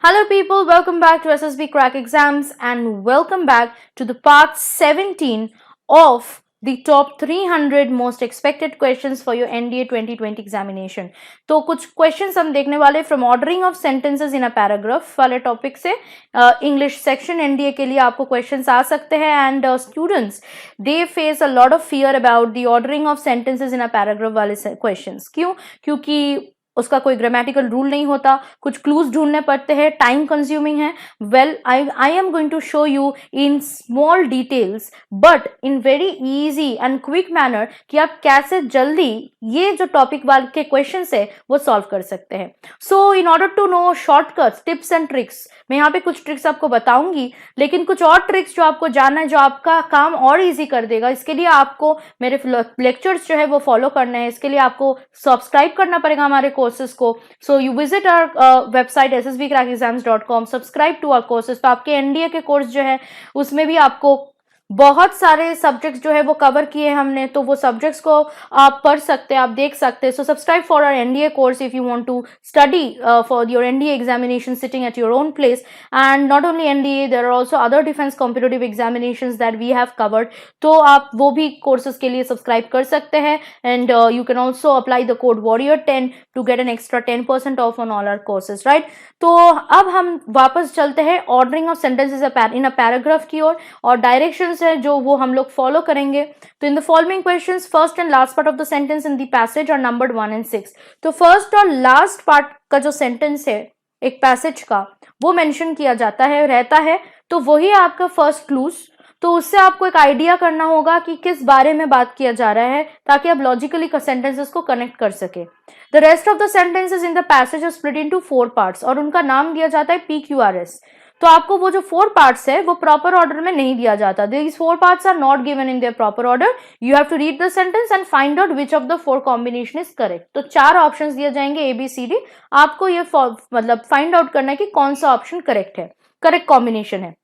Hello people, welcome back to SSB Crack Exams and welcome back to the part 17 of the top 300 most expected questions for your NDA 2020 examination. तो कुछ questions हम देखने वाले from ordering of sentences in a paragraph वाले topic से English section NDA के लिए आपको questions आ सकते हैं and students they face a lot of fear about the ordering of sentences in a paragraph वाले questions. क्यों? क्योंकि उसका कोई ग्रामेटिकल रूल नहीं होता, कुछ क्लूज ढूंढने पड़ते हैं, टाइम कंज्यूमिंग है. Well I am going to show you in small details but in very easy and quick manner कि आप कैसे जल्दी ये जो टॉपिक वाले के क्वेश्चन है वो सॉल्व कर सकते हैं. So in order to know shortcuts, tips and tricks, मैं यहाँ पे कुछ ट्रिक्स आपको बताऊंगी, लेकिन कुछ और ट्रिक्स जो आपको जानना है जो आपका काम और इजी कर देगा, इसके लिए आपको मेरे लेक्चर्स जो है वो फॉलो करना है. इसके लिए आपको सब्सक्राइब करना पड़ेगा हमारे कोर्सेज को. So you visit our website ssbcrackexams.com, subscribe to our courses. तो आपके एनडीए के कोर्स जो है उसमें भी आपको बहुत सारे सब्जेक्ट्स जो है वो कवर किए हमने, तो वो सब्जेक्ट्स को आप पढ़ सकते हैं, आप देख सकते हैं. So subscribe for our NDA course if you want to study for your NDA examination sitting at your own place. And not only NDA, there are also other defence competitive examinations that we have covered. तो आप वो भी courses के लिए subscribe कर सकते हैं. And you can also apply the code warrior10 to get an extra 10% off on all our courses, right. तो अब हम वापस चलते हैं ordering of sentences in a paragraph की ओर, और डायरेक्शन है जो वो हम लोग फॉलो करेंगे. तो in the following questions first and last part of the sentence in the passage are numbered 1 and 6. तो फर्स्ट और लास्ट पार्ट का जो सेंटेंस है एक पैसेज का वो मेंशन किया जाता है, रहता है, तो वही आपका फर्स्ट क्लूज. तो उससे आपको एक आइडिया करना होगा कि किस बारे में बात किया जा रहा है, ताकि आप लॉजिकली सेंटेंसेस को कनेक्ट कर सके. The rest of the sentences in the passage are split into 4 parts और उनका नाम दिया जाता है PQRS. तो आपको वो जो 4 पार्ट्स है वो प्रॉपर ऑर्डर में नहीं दिया जाता. These 4 parts are not given in their proper order. You have to read the sentence and find out which of the 4 combination is correct. तो 4 ऑप्शंस दिए जाएंगे ABCD. आपको ये मतलब फाइंड आउट करना है कि कौन सा ऑप्शन करेक्ट है, करेक्ट कॉम्बिनेशन है.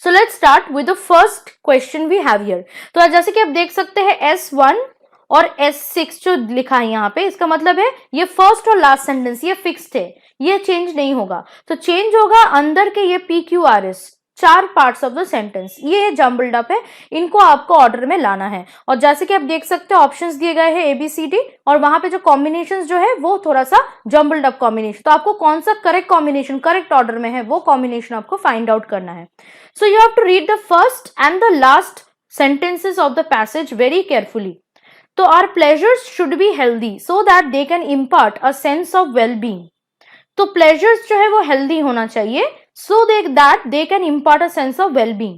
So let's start with the first question we have here. तो जैसे कि आप देख सकते हैं S1 और S6 जो लिखा है यहाँ पे, इसका मतलब है ये फर्स्ट और लास्ट सेंटेंस ये फिक्स्ड है, ये चेंज नहीं होगा. तो चेंज होगा अंदर के ये PQRS 4 parts of the sentence, ये जम्बल्ड अप है, इनको आपको ऑर्डर में लाना है. और जैसे कि आप देख सकते हैं ऑप्शंस दिए गए हैं ABCD, और वहां पे जो कॉम्बिनेशंस जो है वो थोड़ा सा जम्बल्ड अप कॉम्बिनेशन. तो आपको कौन सा करेक्ट कॉम्बिनेशन करेक्ट ऑर्डर में है वो कॉम्बिनेशन आपको फाइंड आउट करना है. So you have to read the first and the last sentences of the passage very carefully. तो our pleasures should be healthy so that they can impart a sense of well-being. तो pleasures जो है वो healthy होना चाहिए so that they can impart a sense of well-being.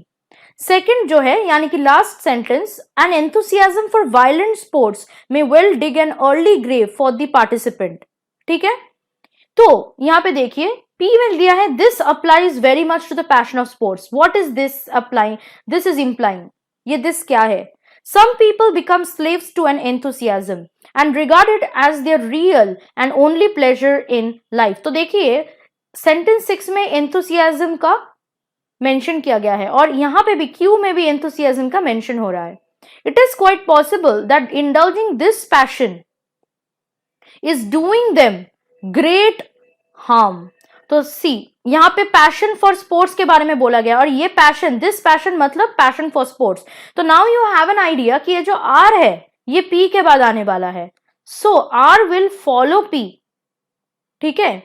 Second जो है यानी कि last sentence, an enthusiasm for violent sports may well dig an early grave for the participant. ठीक है, तो यहाँ पे देखिए P में दिया है this applies very much to the passion of sports. What is this applying? This is implying. ये this क्या है? Some people become slaves to an enthusiasm and regard it as their real and only pleasure in life. तो देखिए sentence 6 में enthusiasm का mention किया गया है, और यहाँ पे भी Q में भी enthusiasm का मेंशन हो रहा है. It is quite possible that indulging this passion is doing them great harm. तो सी यहाँ पे पैशन फॉर स्पोर्ट्स के बारे में बोला गया, और ये पैशन, दिस पैशन मतलब पैशन फॉर स्पोर्ट्स. तो now you have an idea कि ये जो आर है ये पी के बाद आने वाला है. So R will follow P. ठीक है,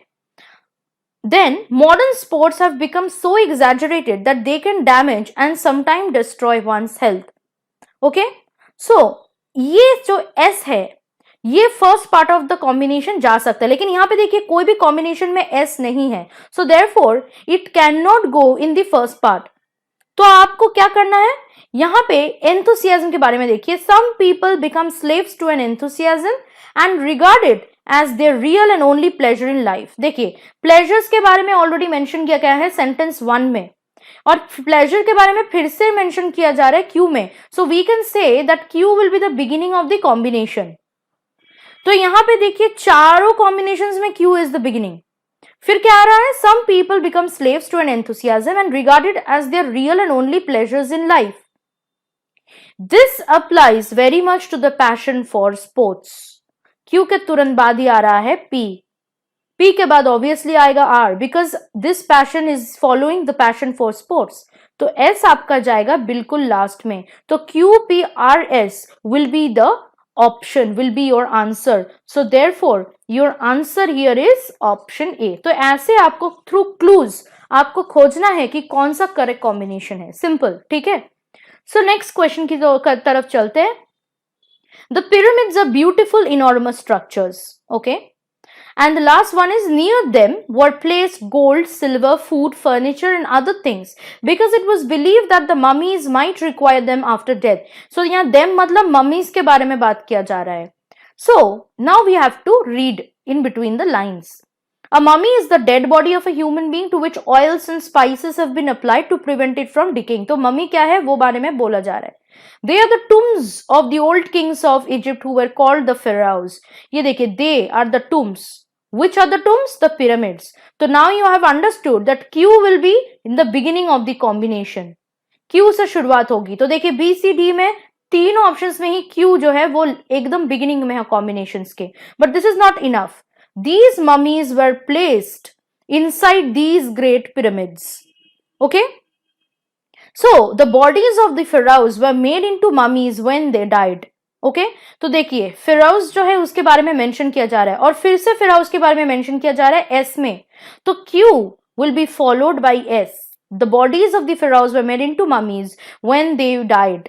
then modern sports have become so exaggerated that they can damage and sometime destroy one's health. Okay, so ये जो एस है ये first part of the combination जा सकता है, लेकिन यहां पे देखिए कोई भी कॉम्बिनेशन में एस नहीं है. So therefore it can not go in the first part. तो आपको क्या करना है, यहां पे एंथुसियाज्म के बारे में देखिए. Some people become slaves to an enthusiasm and regard it as their real and only pleasure in life. देखिए प्लेजर्स के बारे में ऑलरेडी मेंशन किया गया है सेंटेंस 1 में, और प्लेजर के बारे में फिर से मेंशन किया जा रहा है क्यू में. So we can say that Q will be the beginning of the combination. तो यहां पे देखिए चारों कॉम्बिनेशंस में Q इज द बिगिनिंग. फिर क्या आ रहा है, some people become slaves to an enthusiasm and regarded as their real and only pleasures in life. This applies very much to the passion for sports. Q के तुरंत बाद ही आ रहा है P. P के बाद ऑब्वियसली आएगा R, because this passion is following the passion for sports. तो S आपका जाएगा बिल्कुल लास्ट में. तो QPRS will be the option, will be your answer. So therefore your answer here is option A. तो ऐसे आपको थ्रू क्लूज आपको खोजना है कि कौन सा करेक्ट कॉम्बिनेशन है. सिंपल. ठीक है. सो नेक्स्ट क्वेश्चन की तरफ चलते हैं. The pyramids are beautiful, enormous structures. Okay. And the last one is, near them were placed gold, silver, food, furniture and other things because it was believed that the mummies might require them after death. So यहाँ them मतलब mummies के बारे में बात किया जा रहा है. So now we have to read in between the lines. A mummy is the dead body of a human being to which oils and spices have been applied to prevent it from decaying. तो mummy क्या है वो बारे में बोला जा रहा है. They are the tombs of the old kings of Egypt who were called the pharaohs. ये देखिए, they are the tombs. Which are the tombs? The pyramids. So now you have understood that Q will be in the beginning of the combination. Q से शुरुआत होगी. तो देखिए B C D में तीनों options में ही Q जो है वो एकदम बिगिनिंग में है कॉम्बिनेशंस के. But this is not enough. These mummies were placed inside these great pyramids. Okay? So the bodies of the pharaohs were made into mummies when they died. Okay तो देखिए फिराउस जो है उसके बारे में मेंशन किया जा रहा है और फिर से फिराउस के बारे में मेंशन किया जा रहा है एस में. तो Q will be followed by S. The bodies of the pharaohs were made into mummies when they died.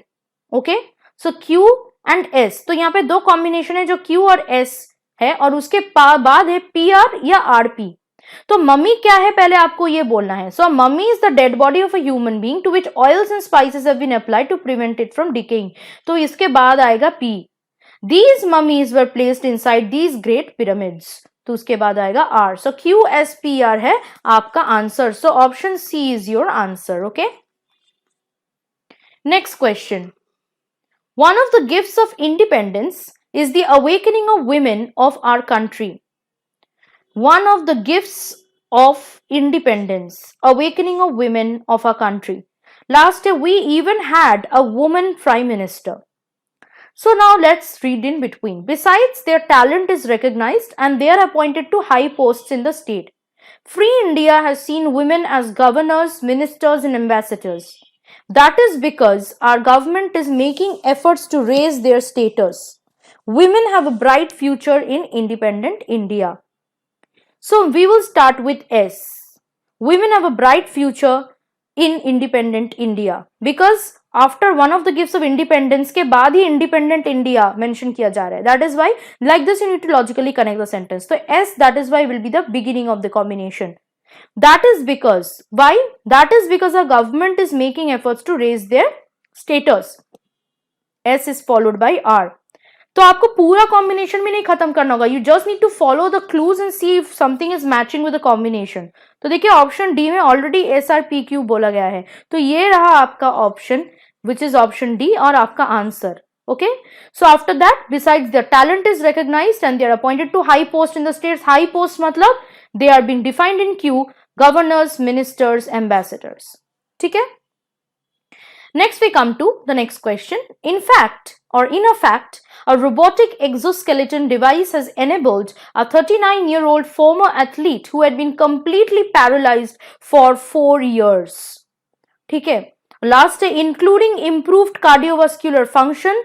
Okay so Q and S. तो यहाँ पे दो कॉम्बिनेशन है जो क्यू और एस है और उसके बाद है पी आर या आर पी. तो मम्मी क्या है पहले आपको ये बोलना है. So mummy is the dead body of a human being to which oils and spices have been applied to prevent it from decaying. तो इसके बाद आएगा P. These mummies were placed inside these great pyramids. तो उसके बाद आएगा R. So Q S P R है आपका answer. So option C is your answer. Okay next question. One of the gifts of independence is the awakening of women of our country. One of the gifts of independence, awakening of women of our country. Last year we even had a woman prime minister. So now let's read in between. Besides, their talent is recognized and they are appointed to high posts in the state. Free India has seen women as governors, ministers and ambassadors. That is because our government is making efforts to raise their status. Women have a bright future in independent India. So we will start with S. Women have a bright future in independent India because after one of the gifts of independence के बाद ही independent India mention किया जा रहा है. That is why like this you need to logically connect the sentence. So S, that is why will be the beginning of the combination. That is because why? That is because our government is making efforts to raise their status. S is followed by R. तो आपको पूरा combination भी नहीं खत्म करना होगा. You just need to follow the clues and see if something is matching with the combination. तो देखिए ऑप्शन डी में already S R P Q बोला गया है. तो ये रहा आपका option which is option D और आपका answer. Okay so after that besides their talent is recognised and they are appointed to high post in the states. High post मतलब they are being defined in Q. Governors, ministers, ambassadors. ठीक है. Next we come to the next question. In fact or in a fact, a robotic exoskeleton device has enabled a 39-year-old former athlete who had been completely paralyzed for 4 years. ठीक है. Last है including improved cardiovascular function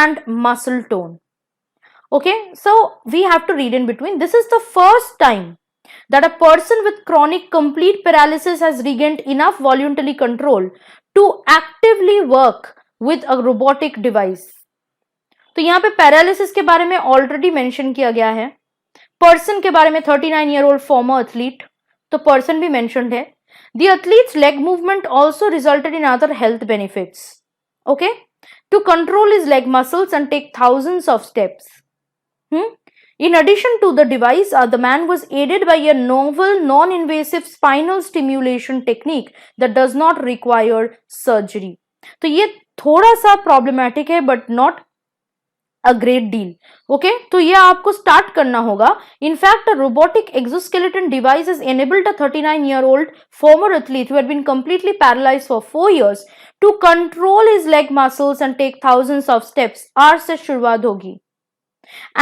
and muscle tone. Okay, so we have to read in between. This is the first time that a person with chronic complete paralysis has regained enough voluntary control to actively work with a robotic device. तो यहाँ पे paralysis के बारे में already mention किया गया है. Person के बारे में 39-year-old former athlete, तो पर्सन भी मेंशन्ड है. The athlete's leg movement also resulted in other health benefits. Okay, to control his leg muscles and take thousands of steps. In addition to the device, the man was aided by a novel, non-invasive spinal stimulation technique that does not require surgery. तो ये थोड़ा सा problematic है, but not a great deal. Okay, तो ये आपको start करना होगा. In fact, a robotic exoskeleton device has enabled a 39-year-old former athlete who had been completely paralyzed for 4 years to control his leg muscles and take thousands of steps. R से शुरुआत होगी.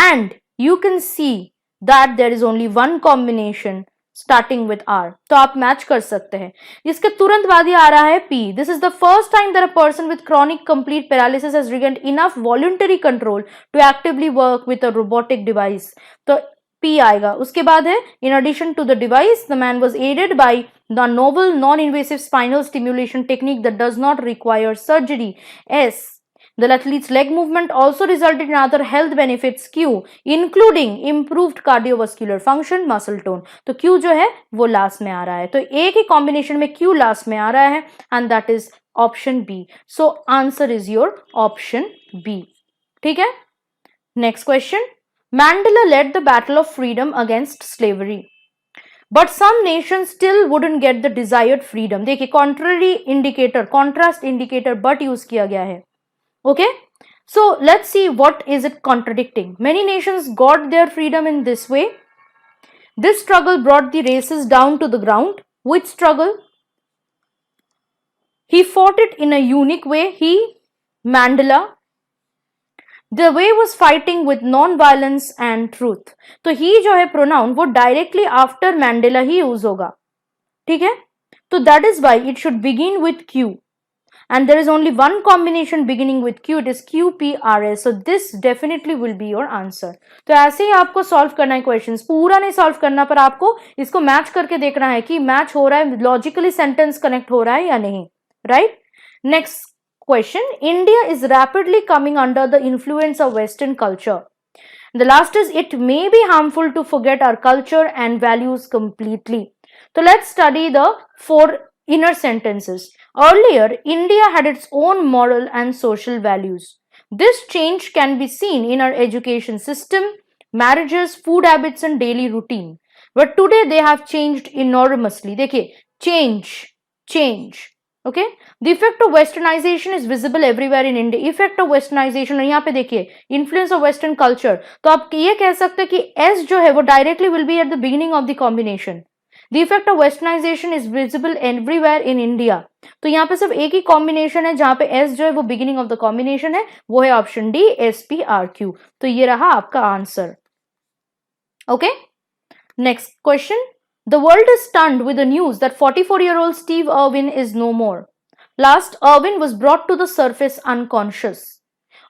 And you can see that there is only one combination starting with R. तो आप match कर सकते हैं. इसके तुरंत बाद ही आ रहा है P. This is the first time that a person with chronic complete paralysis has regained enough voluntary control to actively work with a robotic device. तो P आएगा. उसके बाद है in addition to the device, the man was aided by the novel non-invasive spinal stimulation technique that does not require surgery. S. The athlete's leg movement also resulted in other health benefits Q, including improved cardiovascular function, muscle tone. तो Q जो है वो last में आ रहा है. तो एक ही combination में Q लास्ट में आ रहा है and that is option B. So answer is your option B. ठीक है. Next question. Mandela led the battle of freedom against slavery. But some nations still wouldn't get the desired freedom. देखिए contrary indicator, contrast indicator but use किया गया है. Okay, so let's see what is it contradicting. Many nations got their freedom in this way. This struggle brought the races down to the ground. Which struggle? He fought it in a unique way. Mandela. The way was fighting with non-violence and truth. तो he जो है pronoun वो directly after Mandela ही use होगा. ठीक है? तो that is why it should begin with Q. And there is only one combination beginning with Q. It is QPRS. So this definitely will be your answer. तो ऐसे ही आपको solve करना है questions. पूरा नहीं solve करना पर आपको इसको match करके देखना है कि match हो रहा है, logically sentence connect हो रहा है या नहीं. Right? Next question. India is rapidly coming under the influence of Western culture. The last is it may be harmful to forget our culture and values completely. So let's study the 4 inner sentences. Earlier, India had its own moral and social values. This change can be seen in our education system, marriages, food habits and daily routine. But today they have changed enormously. देखिए, change. Okay? The effect of westernization is visible everywhere in India. Effect of westernization, यहाँ पे देखिए, influence of western culture. तो आप ये कह सकते हैं कि S जो है वो directly will be at the beginning of the combination. The effect of westernization is visible everywhere in India. तो यहाँ पे सिर्फ एक ही कॉम्बिनेशन है जहां पे S जो है वो beginning of the combination है, वो है ऑप्शन डी SPRQ. तो ये रहा आपका answer. Okay? Next question. The world is stunned with the news that 44-year-old Steve Irwin is no more. Last, Irwin was brought to the surface unconscious.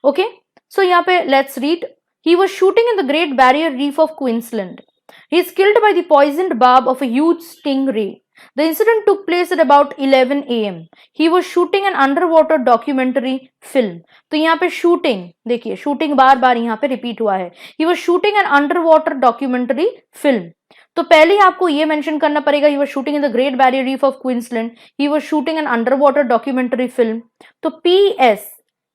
Okay? So यहाँ पे let's read. He was shooting in the Great Barrier Reef of Queensland. He is killed by the poisoned barb of a huge stingray. The incident took place at about 11 a.m. He was shooting an underwater documentary film. तो यहाँ पे shooting, देखिए shooting बार यहाँ पे repeat हुआ है. He was shooting an underwater documentary film. तो पहले ही आपको ये mention करना पड़ेगा. He was shooting in the Great Barrier Reef of Queensland. He was shooting an underwater documentary film. तो PS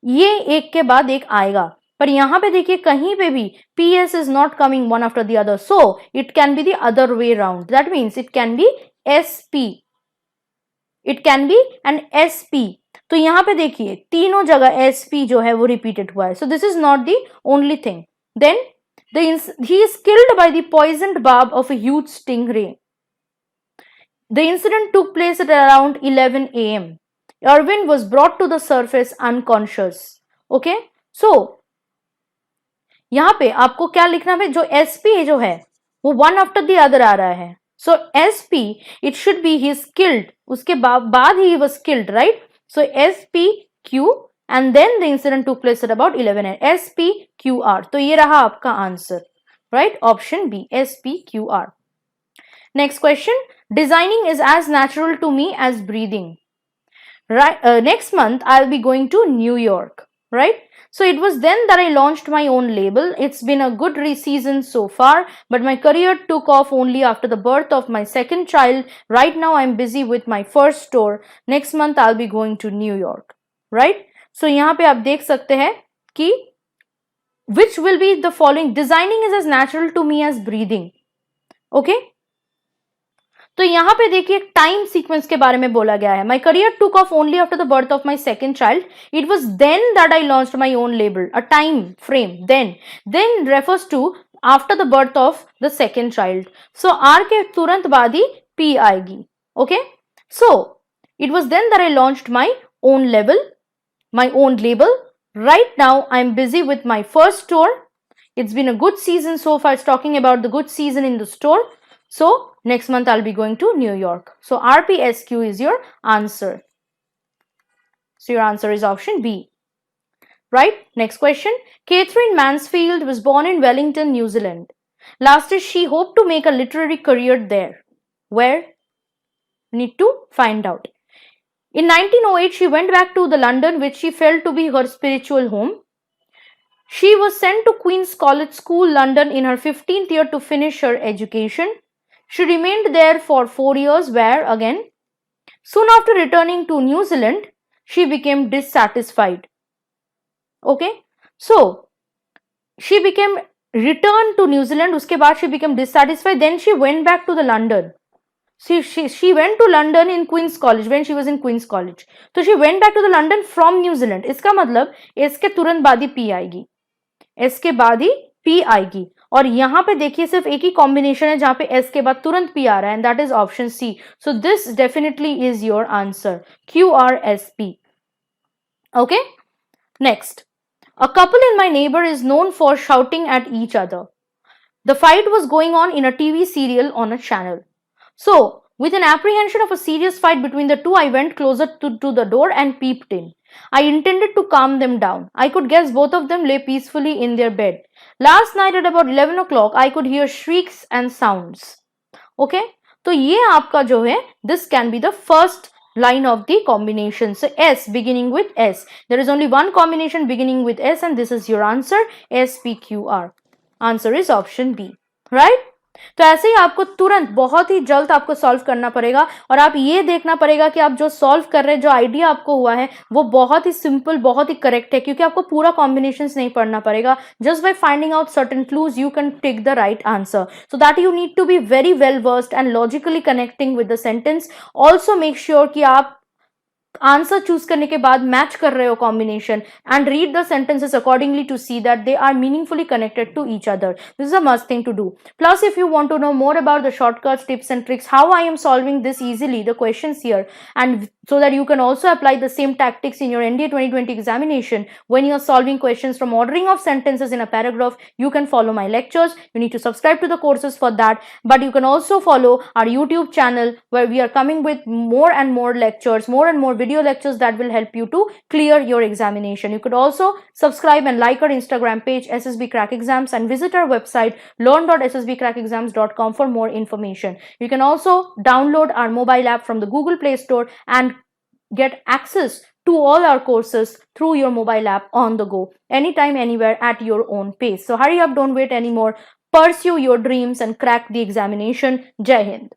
ये एक के बाद एक आएगा. पर यहां पे देखिए कहीं पे भी PS is not coming one after the other. So it can be the other way round. That means it can be SP. It can be an SP. तो यहां पे देखिए तीनों जगह SP जो है वो repeated हुआ है. So this is not the only thing. Then he is killed by the poisoned barb of a huge stingray. The incident took place at around 11 a.m. Irwin was brought to the surface unconscious. Okay? So यहाँ पे आपको क्या लिखना है, जो SP जो है वो one after the other आ रहा है. So SP it should be he is killed. उसके बाद he was killed, right? So SPQ and then the incident took place at about 11 a.m. SPQR. तो ये रहा आपका answer, right? Option B SPQR. Next question. Designing is as natural to me as breathing. Right? Next month I'll be going to New York, right? So it was then that I launched my own label. It's been a good season so far, but my career took off only after the birth of my second child. Right now I'm busy with my first store. Next month I'll be going to New York, right? So यहाँ पे आप देख सकते हैं कि which will be the following. Designing is as natural to me as breathing. Okay? तो यहाँ पे देखिए टाइम सीक्वेंस के बारे में बोला गया है. My career took off only after the birth of my second child. It was then that I launched my own label. A time frame then refers to after the birth of the second child. So R के तुरंत बाद ही P आएगी. Okay, so it was then that I launched my own label, my own label. Right now I am busy with my first store. It's been a good season so far. It's talking about the good season in the store. So next month I'll be going to New York. So RPSQ is your answer. So your answer is option B. Right? Next question. Catherine Mansfield was born in Wellington, New Zealand. Last year she hoped to make a literary career there. Where? Need to find out. In 1908, she went back to the London, which she felt to be her spiritual home. She was sent to Queen's College School, London in her 15th year to finish her education. She remained there for 4 years, where again, soon after returning to New Zealand, she became dissatisfied. Okay, so she became returned to New Zealand, uske baad she became dissatisfied, then she went back to the London. She went to London in Queen's College when she was in Queen's College. So she went back to the London from New Zealand. इसका मतलब इसके तुरंत बाद ही P आएगी. इसके बाद ही P आएगी. और यहाँ पे देखिए सिर्फ एक ही कॉम्बिनेशन है जहाँ पे S के बाद तुरंत P आ रहा है, and that is option C. So this definitely is your answer. QRSP. Okay. Next. A couple in my neighbor is known for shouting at each other. The fight was going on in a TV serial on a channel. So, with an apprehension of a serious fight between the two, I went closer to the door and peeped in. I intended to calm them down. I could guess both of them lay peacefully in their bed. Last night at about 11 o'clock, I could hear shrieks and sounds. Okay? तो ये आपका जो है, this can be the first line of the combination. So S beginning with S. There is only one combination beginning with S and this is your answer, SPQR. Answer is option B. Right? तो ऐसे ही आपको तुरंत बहुत ही जल्द आपको solve करना पड़ेगा और आप ये देखना पड़ेगा कि आप जो सॉल्व कर रहे हैं, जो आइडिया आपको हुआ है वो बहुत ही सिंपल, बहुत ही करेक्ट है, क्योंकि आपको पूरा कॉम्बिनेशंस नहीं पढ़ना पड़ेगा. Just by finding out certain clues you can take the right answer. So that you need to be very well versed and logically connecting with the sentence. Also make sure कि आप answer choose करने के बाद match कर रहे हो combination and read the sentences accordingly to see that they are meaningfully connected to each other. This is a must thing to do. Plus if you want to know more about the shortcuts, tips and tricks, how I am solving this easily the questions here, and so that you can also apply the same tactics in your NDA 2020 examination when you are solving questions from ordering of sentences in a paragraph, you can follow my lectures. You need to subscribe to the courses for that, but you can also follow our YouTube channel where we are coming with more and more lectures, more and more video lectures that will help you to clear your examination. You could also subscribe and like our Instagram page SSB Crack Exams and visit our website learn.ssbcrackexams.com for more information. You can also download our mobile app from the Google Play Store and get access to all our courses through your mobile app on the go, anytime, anywhere, at your own pace. So hurry up, don't wait anymore. Pursue your dreams and crack the examination. Jai Hind.